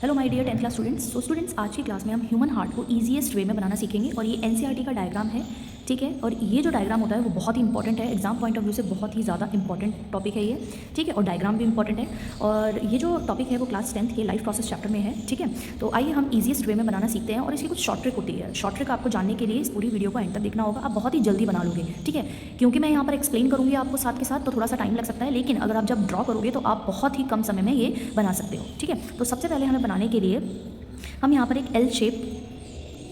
Hello my dear 10th class students. So students, आज की class में हम ह्यूमन हार्ट को ईजीएस्ट वे में बनाना सीखेंगे और ये एनसीईआरटी का डायग्राम है, ठीक है। और ये जो डायग्राम होता है वो बहुत ही इंपॉर्टेंट है, एग्जाम पॉइंट ऑफ व्यू से बहुत ही ज़्यादा इंपॉर्टेंट टॉपिक है ये, ठीक है। और डायग्राम भी इंपॉर्टेंट है और ये जो टॉपिक है वो क्लास 10th के लाइफ प्रोसेस चैप्टर में है, ठीक है। तो आइए हम ईजीएस्ट वे में बनाना सीखते हैं और इसकी कुछ शॉर्ट ट्रिक होती है। शॉर्ट ट्रिक आपको जानने के लिए इस पूरी वीडियो को एंड तक देखना होगा, आप बहुत ही जल्दी बना लोगे, ठीक है। क्योंकि मैं यहाँ पर एक्सप्लेन करूँगी आपको साथ के साथ, तो थोड़ा सा टाइम लग सकता है, लेकिन अगर आप जब ड्रॉ करोगे तो आप बहुत ही कम समय में ये बना सकते हो, ठीक है। तो सबसे पहले हमें बनाने के लिए हम यहाँ पर एक एल शेप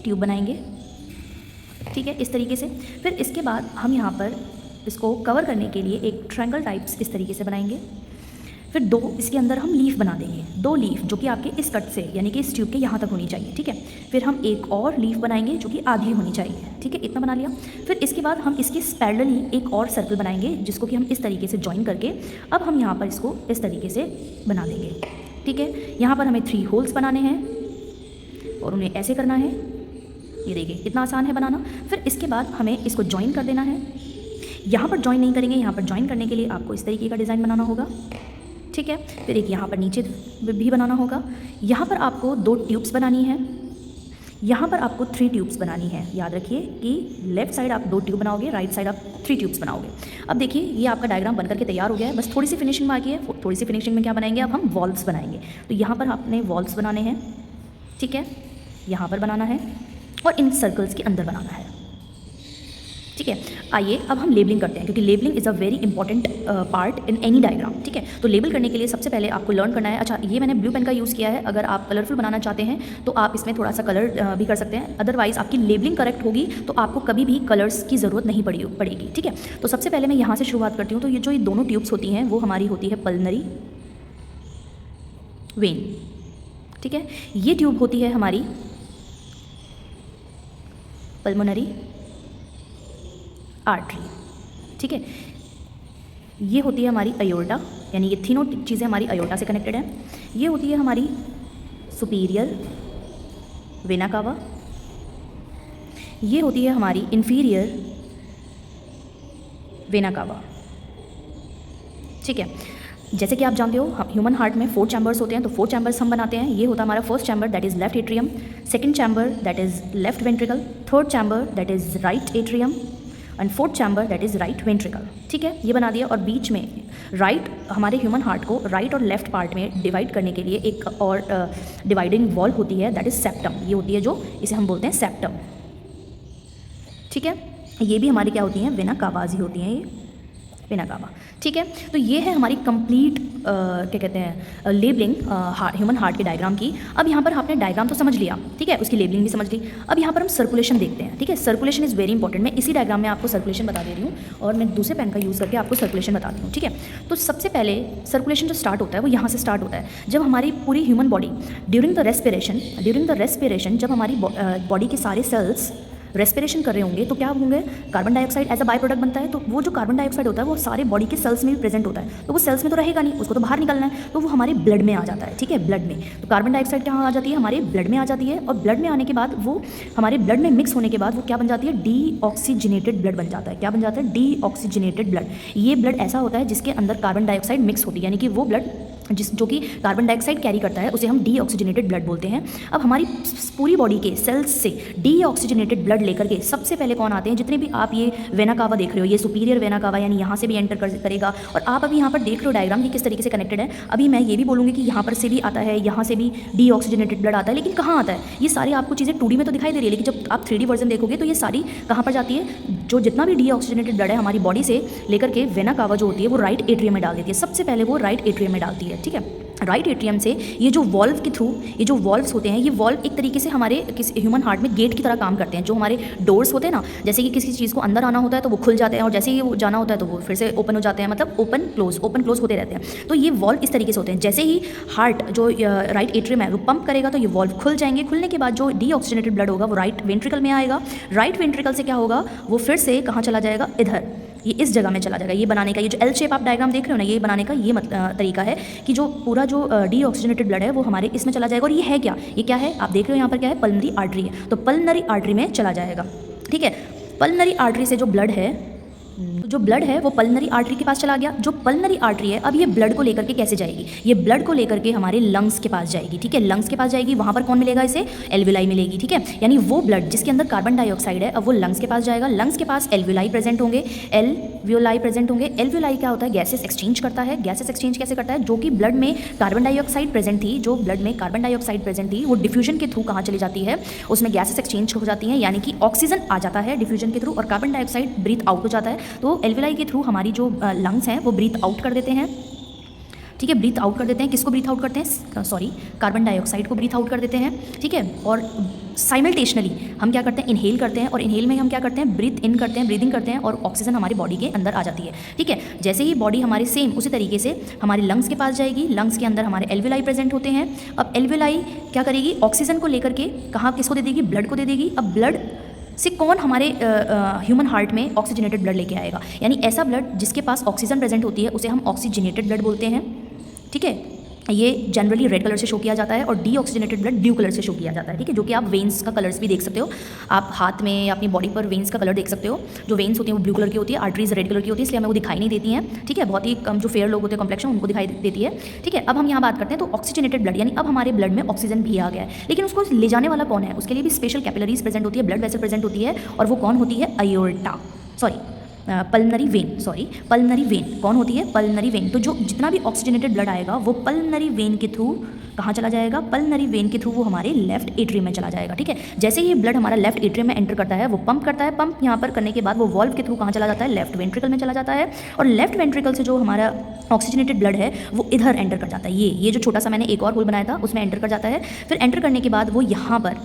ट्यूब बनाएंगे, ठीक है, इस तरीके से। फिर इसके बाद हम यहाँ पर इसको कवर करने के लिए एक ट्रायंगल टाइप्स इस तरीके से बनाएंगे। फिर दो इसके अंदर हम लीफ बना देंगे, दो लीफ जो कि आपके इस कट से यानी कि इस ट्यूब के यहाँ तक होनी चाहिए, ठीक है। फिर हम एक और लीफ बनाएंगे जो कि आधी होनी चाहिए, ठीक है, इतना बना लिया। फिर इसके बाद हम इसके पैरेलली एक और सर्कल बनाएंगे जिसको कि हम इस तरीके से ज्वाइन करके अब हम यहाँ पर इसको इस तरीके से बना देंगे, ठीक है। यहाँ पर हमें 3 होल्स बनाने हैं और उन्हें ऐसे करना है, ये देखिए इतना आसान है बनाना। फिर इसके बाद हमें इसको ज्वाइन कर देना है। यहाँ पर ज्वाइन नहीं करेंगे, यहाँ पर ज्वाइन करने के लिए आपको इस तरीके का डिज़ाइन बनाना होगा, ठीक है। फिर एक यहाँ पर नीचे भी बनाना होगा। यहाँ पर आपको 2 ट्यूब्स बनानी है, यहाँ पर आपको 3 ट्यूब्स बनानी है। याद रखिए कि लेफ्ट साइड आप 2 ट्यूब बनाओगे, राइट साइड आप 3 ट्यूब्स बनाओगे। अब देखिए ये आपका डायग्राम बनकर के तैयार हो गया है, बस थोड़ी सी फिनिशिंग बाकी है। थोड़ी सी फिनिशिंग में क्या बनाएंगे, अब हम वॉल्व्स बनाएंगे। तो यहाँ पर आपने वॉल्व्स बनाने हैं, ठीक है, यहाँ पर बनाना है और इन सर्कल्स के अंदर बनाना है, ठीक है। आइए अब हम लेबलिंग करते हैं, क्योंकि labelling is a very important part in any diagram, ठीक है। तो लेबल करने के लिए सबसे पहले आपको लर्न करना है। अच्छा, ये मैंने ब्लू पेन का यूज़ किया है, अगर आप कलरफुल बनाना चाहते हैं तो आप इसमें थोड़ा सा कलर भी कर सकते हैं। अदरवाइज़ आपकी लेबलिंग करेक्ट होगी तो आपको कभी भी कलर्स की ज़रूरत नहीं पड़ेगी, ठीक है। तो सबसे पहले मैं यहाँ से शुरुआत करती हूँ। तो ये दोनों ट्यूब्स होती हैं वो हमारी होती है पल्मनरी वेन, ठीक है। ये ट्यूब होती है हमारी पल्मोनरी आर्टरी, ठीक है। ये होती है हमारी अयोर्टा, यानी ये तीनों चीज़ें हमारी अयोर्टा से कनेक्टेड हैं। ये होती है हमारी सुपीरियर वेना कावा, ये होती है हमारी इंफीरियर वेना कावा, ठीक है। जैसे कि आप जानते हो ह्यूमन हार्ट में 4 चैम्बर्स होते हैं, तो 4 चैम्बर्स हम बनाते हैं। ये होता है हमारा first chamber, that is left atrium. Second chamber that is left ventricle. Third chamber that is right atrium and fourth chamber that is right ventricle, ठीक है। ये बना दिया। और बीच में राइट हमारे ह्यूमन हार्ट को राइट और लेफ्ट पार्ट में डिवाइड करने के लिए एक और डिवाइडिंग वॉल होती है, दैट इज़ सेप्टम। ये होती है जो इसे हम बोलते हैं सेप्टम, ठीक है। ये भी हमारी क्या होती हैं, वेना कावाज़ ही होती हैं, ये वेना कावा, ठीक है। तो ये है हमारी कंप्लीट क्या कहते हैं लेबलिंग ह्यूमन हार्ट के डायग्राम की। अब यहाँ पर आपने डायग्राम तो समझ लिया, ठीक है, उसकी लेबलिंग भी समझ ली। अब यहाँ पर हम सर्कुलेशन देखते हैं, ठीक है। Circulation is very important. मैं इसी डायग्राम में आपको सर्कुलेशन बता दे रही हूँ और मैं दूसरे पेन का यूज़ करके आपको सर्कुलेशन बताती हूँ, ठीक है। तो सबसे पहले सर्कुलेशन जो स्टार्ट होता है वो यहाँ से स्टार्ट होता है, जब हमारी पूरी human body during the respiration जब हमारी बॉडी के सारे सेल्स रेस्पिरेशन कर रहे होंगे तो क्या होंगे, carbon dioxide as a by product बनता है। तो वो जो कार्बन डाइऑक्साइड होता है वो सारे बॉडी के सेल्स में भी प्रेजेंट होता है, तो वो सेल्स में तो रहेगा नहीं, उसको तो बाहर निकलना है, तो वो हमारे ब्लड में आ जाता है, ठीक है, ब्लड में। तो कार्बन डाइऑक्साइड कहाँ आ जाती है, हमारे ब्लड में आ जाती है। और ब्लड में आने के बाद वो हमारे ब्लड में मिक्स होने के बाद वो क्या बन जाती है, डीऑक्सीजनेटेड ब्लड बन जाता है। क्या बन जाता है, डीऑक्सीजनेटेड ब्लड। ये ब्लड ऐसा होता है जिसके अंदर कार्बन डाइऑक्साइड मिक्स होती है, यानी कि वो ब्लड जो कि कार्बन डाइऑक्साइड कैरी करता है उसे हम डीऑक्सीजनेटेड ब्लड बोलते हैं। अब हमारी पूरी बॉडी के सेल्स से डीऑक्सीजनेटेड ब्लड लेकर के सबसे पहले कौन आते हैं, जितने भी आप ये वेना कावा देख रहे हो, ये सुपीरियर वेना कावा यानी यहाँ से भी एंटर करेगा। और आप अभी यहाँ पर देख रहे हो डायग्राम की किस तरीके से कनेक्टेड है। अभी मैं ये भी बोलूँगी कि यहाँ पर से भी आता है, यहाँ से भी डीऑक्सीजनेटेड ब्लड आता है, लेकिन कहाँ आता है, ये सारी आपको चीज़ें 2D में तो दिखाई दे रही है, लेकिन जब आप 3D वर्जन देखोगे तो ये सारी कहाँ पर जाती है, जो जितना भी डीऑक्सीजनेटेड ब्लड है हमारी बॉडी से लेकर के वेना कावा जो होती है वो राइट एट्रियम में डाल देती है। सबसे पहले वो राइट एट्रियम में डालती है, ठीक है। राइट एट्रियम से ये जो वॉल्व के थ्रू, ये जो वॉल्व्स होते हैं, ये वॉल्व एक तरीके से हमारे किसी ह्यूमन हार्ट में गेट की तरह काम करते हैं। जो हमारे डोर्स होते हैं ना, जैसे कि किसी चीज़ को अंदर आना होता है तो वो खुल जाते हैं और जैसे ही वो जाना होता है तो वो फिर से ओपन हो जाते हैं, मतलब ओपन क्लोज होते रहते हैं। तो ये वॉल्व इस तरीके से होते हैं। जैसे ही हार्ट जो राइट एट्रियम है वो पंप करेगा तो ये वॉल्व खुल जाएंगे। खुलने के बाद जो डीऑक्सीजनेटेड ब्लड होगा वो राइट वेंट्रिकल में आएगा। राइट वेंट्रिकल से क्या होगा, वो फिर से कहाँ चला जाएगा, इधर, ये इस जगह में चला जाएगा। ये बनाने का, ये जो एल शेप आप डायग्राम देख रहे हो ना, ये बनाने का ये तरीका है कि जो पूरा जो डीऑक्सीजनेटेड ब्लड है वो हमारे इसमें चला जाएगा। और ये है क्या, ये क्या है, आप देख रहे हो यहाँ पर क्या है, पल्मनरी आर्टरी है, तो पल्मनरी आर्टरी में चला जाएगा, ठीक है। पल्मनरी आर्टरी से जो ब्लड है, जो ब्लड है वो पल्मनरी आर्टरी के पास चला गया। जो पल्मनरी आर्टरी है अब ये ब्लड को लेकर के कैसे जाएगी, ये ब्लड को लेकर के हमारे लंग्स के पास जाएगी, ठीक है, लंग्स के पास जाएगी। वहाँ पर कौन मिलेगा इसे, एल्विलाई मिलेगी, ठीक है, यानी वो ब्लड जिसके अंदर कार्बन डाइऑक्साइड है अब वो लंग्स के पास जाएगा। लंग्स के पास एल्विलाई प्रेजेंट होंगे, एल्वियोलाई प्रेजेंट होंगे। एल्वियोलाई क्या होता है, गैसेस एक्सचेंज करता है। गैसेस एक्सचेंज कैसे करता है, जो कि ब्लड में कार्बन डाइऑक्साइड प्रेजेंट थी, जो ब्लड में कार्बन डाइऑक्साइड प्रेजेंट थी वो डिफ्यूजन के थ्रू कहाँ चली जाती है, उसमें गैसेस एक्सचेंज हो जाती हैं, यानी कि ऑक्सीजन आ जाता है डिफ्यूजन के थ्रू और कार्बन डाइऑक्साइड ब्रीथ आउट हो जाता है। तो एल्वियोलाई के थ्रू हमारी जो लंग्स हैं वो ब्रीथ आउट कर देते हैं, ठीक है, ब्रीथ आउट कर देते हैं। किसको ब्रीथ आउट करते हैं, सॉरी, कार्बन डाइऑक्साइड को ब्रीथ आउट कर देते हैं, ठीक है। और साइमल्टेशनली हम क्या करते हैं, इनहेल करते हैं, और इनहेल में हम क्या करते हैं, ब्रीथ इन करते हैं, ब्रीदिंग करते हैं और ऑक्सीजन हमारी बॉडी के अंदर आ जाती है, ठीक है। जैसे ही बॉडी हमारी सेम उसी तरीके से हमारे लंग्स के पास जाएगी, लंग्स के अंदर हमारे एल्वियोलाई प्रेजेंट होते हैं। अब एल्वियोलाई क्या करेगी, ऑक्सीजन को लेकर के कहाँ किसको दे देगी, ब्लड को दे देगी। अब ब्लड से कौन हमारे ह्यूमन हार्ट में ऑक्सीजनेटेड ब्लड लेके आएगा, यानी ऐसा ब्लड जिसके पास ऑक्सीजन प्रेजेंट होती है उसे हम ऑक्सीजनेटेड ब्लड बोलते हैं, ठीक है। ये जनरली रेड कलर से शो किया जाता है और डीऑक्सीजनेटेड ब्लड ब्लू कलर से शो किया जाता है, ठीक है, जो कि आप वेन्स का कलर्स भी देख सकते हो। आप हाथ में या अपनी बॉडी पर वेन्स का कलर देख सकते हो। जो वेन्स होती हैं वो ब्लू कलर की होती है, आर्टरीज रेड कलर की होती है, इसलिए हमें वो दिखाई नहीं देती हैं, ठीक है। बहुत ही कम जो फेयर लोग होते हैं कॉम्प्लेक्शन उनको दिखाई देती है, ठीक है। अब हम यहाँ बात करते हैं तो ऑक्सीजनेटेड ब्लड, यानी अब हमारे ब्लड में ऑक्सीजन भी आ गया है, लेकिन उसको ले जाने वाला कौन है, उसके लिए भी स्पेशल कैपिलरीज प्रेजेंट होती है, ब्लड वेसल प्रेजेंट होती है, और वो कौन होती है, aorta, sorry pulmonary vein, sorry pulmonary vein कौन होती है, पल्मनरी वेन। तो जो जितना भी ऑक्सीजनेटेड ब्लड आएगा वो पल्मनरी वेन के थ्रू कहाँ चला जाएगा, पल्मनरी वेन के थ्रू वो हमारे लेफ्ट एट्रियम में चला जाएगा, ठीक है। जैसे ही ब्लड हमारा लेफ्ट एट्रियम में एंटर करता है वो पंप करता है, पंप यहाँ पर करने के बाद वो वॉल्व के थ्रू कहाँ चला जाता है, लेफ्ट वेंट्रिकल में चला जाता है, और लेफ्ट वेंट्रिकल से जो हमारा ऑक्सीजनेटेड ब्लड है वो इधर एंटर कर जाता है, ये जो छोटा सा मैंने एक और होल बनाया था उसमें एंटर कर जाता है। फिर एंटर करने के बाद वो यहाँ पर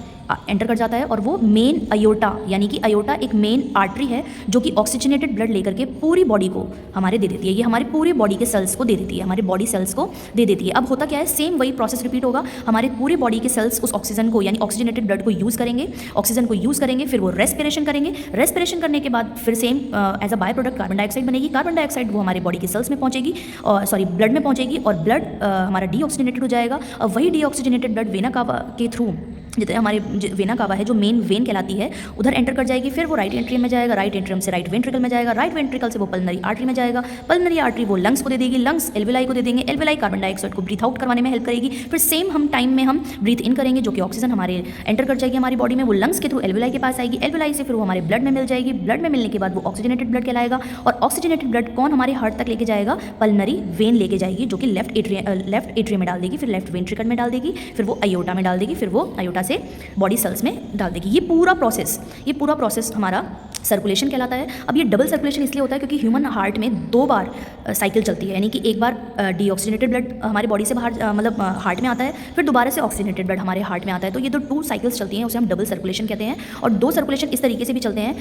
एंटर कर जाता है और वो मेन अयोटा, यानी कि अयोटा एक मेन आर्टरी है जो कि ऑक्सीजनेटेड ब्लड लेकर के पूरी बॉडी को हमारे दे देती है, ये हमारी पूरी बॉडी के सेल्स को दे देती है, हमारे बॉडी सेल्स को दे देती है। अब होता क्या है, सेम वही प्रोसेस रिपीट होगा, हमारे पूरी बॉडी के सेल्स उस ऑक्सीजन को यानी ऑक्सीजनेटेड ब्लड को यूज़ करेंगे, ऑक्सीजन को यूज़ करेंगे, फिर वो रेस्पिरेशन करेंगे, रेस्पिरेशन करने के बाद फिर same as a by product carbon dioxide बनेगी, कार्बन डाइऑक्साइड वो हमारे बॉडी के सेल्स में पहुंचेगी, और सॉरी ब्लड में पहुंचेगी, और ब्लड हमारा डीऑक्सीजनेटेड हो जाएगा। और वही डीऑक्सीजनेटेड ब्लड वेना कावा के थ्रू, जितने हमारे वेना कावा है जो मेन वेन कहलाती है, उधर एंटर कर जाएगी, फिर वो राइट एट्रियम में जाएगा, राइट एट्रियम से राइट वेंट्रिकल में जाएगा, राइट वेंट्रिकल से वो पल्मनरी आर्टरी में जाएगा, पल्मनरी आर्टरी वो लंग्स को दे देगी, लंग्स एल्वियोलाई को दे देंगे, एल्वियोलाई कार्बन डाइऑक्साइड को ब्रीथ आउट करवाने में हेल्प करेगी। फिर सेम हम टाइम में हम ब्रीथ इन करेंगे, जो कि ऑक्सीजन हमारे एंटर कर जाएगी हमारी बॉडी में, वो लंग्स के थ्रू एल्वियोलाई के पास आएगी, एल्वियोलाई से फिर वो हमारे ब्लड में मिल जाएगी, ब्लड में मिलने के बाद वो ऑक्सीजनेटेड ब्लड कहलाएगा, और ऑक्सीजनेटेड ब्लड कौन हमारे हार्ट तक लेके जाएगा, पल्मनरी वेन लेके जाएगी, जो कि लेफ्ट एट्रियम में डाल देगी, फिर लेफ्ट वेंट्रिकल में डाल देगी, फिर वो अयोटा में डाल देगी, फिर वो अयोटा से बॉडी सेल्स में डाल देगी। ये पूरा प्रोसेस हमारा सर्कुलेशन कहलाता है। अब ये डबल सर्कुलेशन इसलिए होता है क्योंकि ह्यूमन हार्ट में 2 बार साइकिल चलती है, यानी कि एक बार डीऑक्सीजनेटेड ब्लड हमारे बॉडी से बाहर मतलब हार्ट में आता है, फिर दोबारा से ऑक्सीजनेटेड ब्लड हमारे हार्ट में आता है। तो ये जो 2 साइकिल्स चलती हैं उसे हम डबल सर्कुलेशन कहते हैं। और 2 सर्कुलेशन इस तरीके से भी चलते हैं,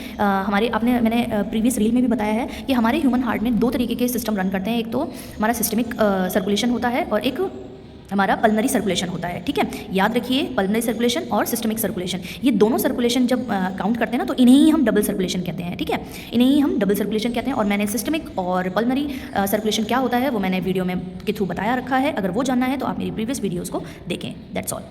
मैंने प्रीवियस रील में भी बताया है कि हमारे ह्यूमन हार्ट में 2 तरीके के सिस्टम रन करते हैं, एक तो हमारा सिस्टमिक सर्कुलेशन होता है और एक हमारा पल्मनरी सर्कुलेशन होता है, ठीक है। याद रखिए, पल्मनरी सर्कुलेशन और सिस्टमिक सर्कुलेशन, ये दोनों सर्कुलेशन जब काउंट करते हैं ना तो इन्हें ही हम डबल सर्कुलेशन कहते हैं, ठीक है, इन्हें ही हम डबल सर्कुलेशन कहते हैं। और मैंने सिस्टमिक और पल्मनरी सर्कुलेशन क्या होता है वो मैंने वीडियो में के थ्रू बताया रखा है, अगर वो जानना है तो आप मेरी प्रीवियस वीडियोज़ को देखें। That's all.